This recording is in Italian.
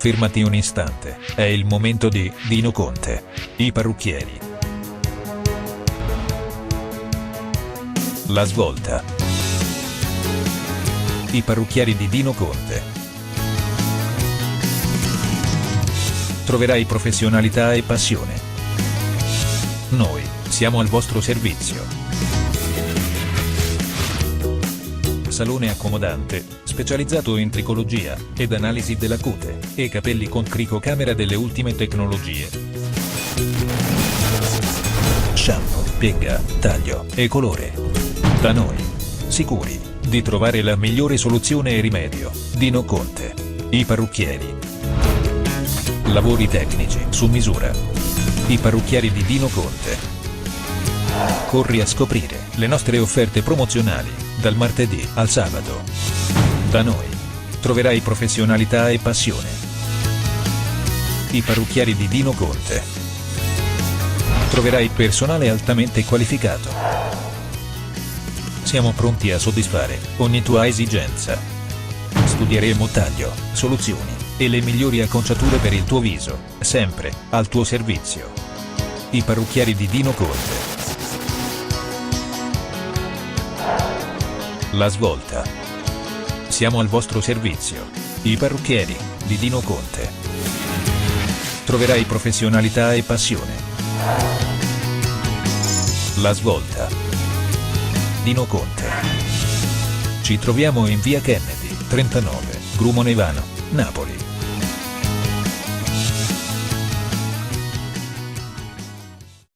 Fermati un istante, è il momento di Dino Conte. I parrucchieri. La svolta. I parrucchieri di Dino Conte. Troverai professionalità e passione. Noi siamo al vostro servizio. Salone accomodante, specializzato in tricologia ed analisi della cute e capelli con cricocamera delle ultime tecnologie. Shampoo, piega, taglio e colore. Da noi, sicuri di trovare la migliore soluzione e rimedio. Dino Conte. I parrucchieri. Lavori tecnici su misura. I parrucchieri di Dino Conte. Corri a scoprire le nostre offerte promozionali, dal martedì al sabato. Da noi troverai professionalità e passione. I parrucchieri di Dino Conte. Troverai personale altamente qualificato. Siamo pronti a soddisfare ogni tua esigenza. Studieremo taglio, soluzioni e le migliori acconciature per il tuo viso, sempre al tuo servizio. I parrucchieri di Dino Conte. La svolta. Siamo al vostro servizio. I parrucchieri di Dino Conte. Troverai professionalità e passione. La svolta. Dino Conte. Ci troviamo in via Kennedy, 39, Grumonevano, Napoli.